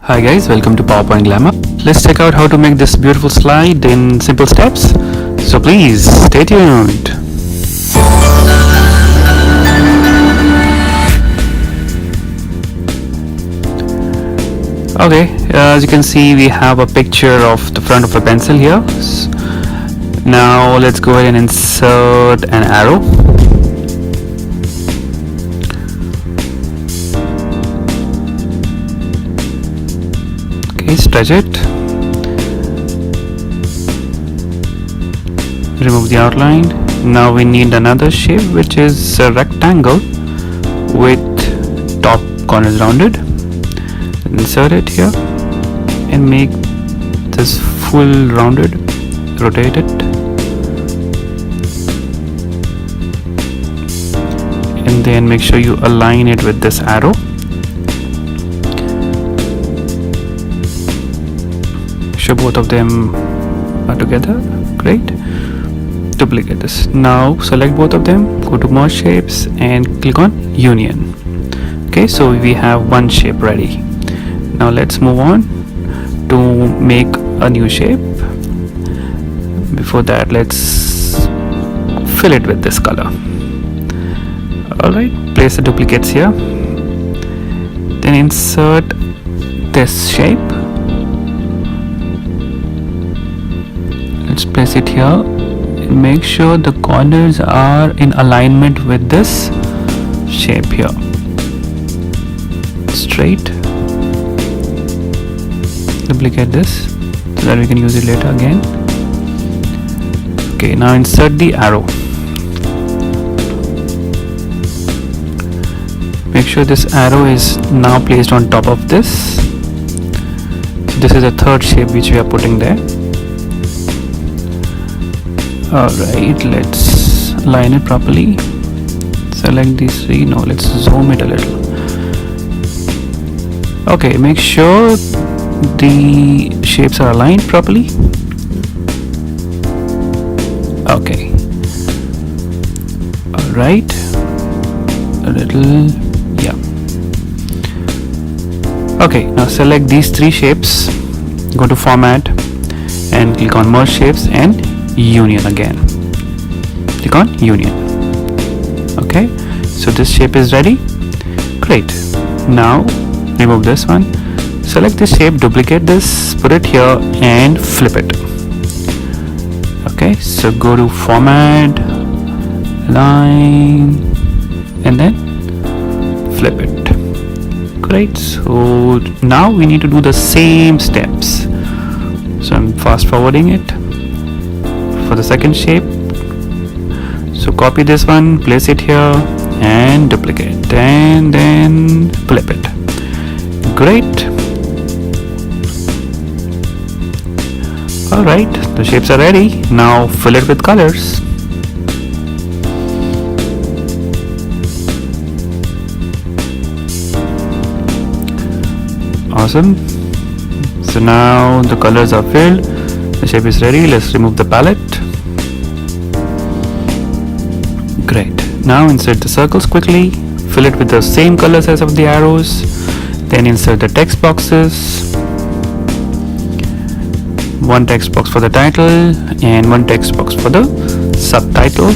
Hi guys, welcome to PowerPoint Glamour. Let's check out how to make this beautiful slide in simple steps. So please stay tuned. Okay, as you can see, we have a picture of the front of a pencil here. Now let's go ahead and insert an arrow. Stretch it, remove the outline. Now we need another shape, which is a rectangle with top corners rounded. Insert it here and make this full rounded. Rotate it and then make sure you align it with this arrow. Sure both of them are together. Great. Duplicate this. Now select both of them, go to merge shapes and click on union. Okay, so we have one shape ready. Now let's move on to make a new shape. Before that, let's fill it with this color. Alright, place the duplicates here, then insert this shape. Let's place it here and make sure the corners are in alignment with this shape here. Straight. Duplicate this so that we can use it later again. Okay, now insert the arrow. Make sure this arrow is now placed on top of this. So this is a third shape which we are putting there. Alright, let's align it properly. Select these three. No, let's zoom it a little. Okay, make sure the shapes are aligned properly. Okay. Alright. A little, yeah. Okay, now select these three shapes. Go to format and click on merge shapes and union again. Click on union. Okay, so this shape is ready. Great. Now remove this one, select this shape, duplicate this, put it here and flip it. Okay, so go to format, line and then flip it. Great. So now we need to do the same steps. So I'm fast forwarding it for the second shape. So copy this one, place it here and duplicate and then flip it. Great. Alright, the shapes are ready. Now fill it with colors. Awesome. So now the colors are filled. The shape is ready. Let's remove the palette. Great. Now insert the circles quickly. Fill it with the same colors as of the arrows. Then insert the text boxes. One text box for the title and one text box for the subtitle.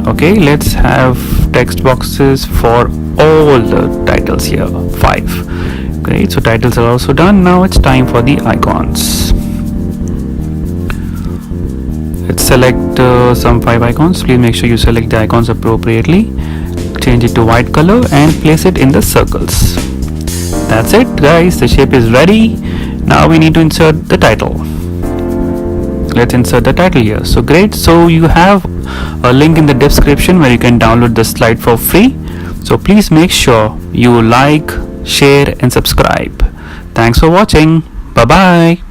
Okay, let's have text boxes for all the titles here. 5. Great, so titles are also done. Now it's time for the icons. Let's select some 5 icons. Please make sure you select the icons appropriately. Change it to white color and place it in the circles. That's it guys, the shape is ready. Now we need to insert the title. Let's insert the title here. So great, so you have a link in the description where you can download the slide for free. So please make sure you like, share and subscribe. Thanks for watching. Bye bye.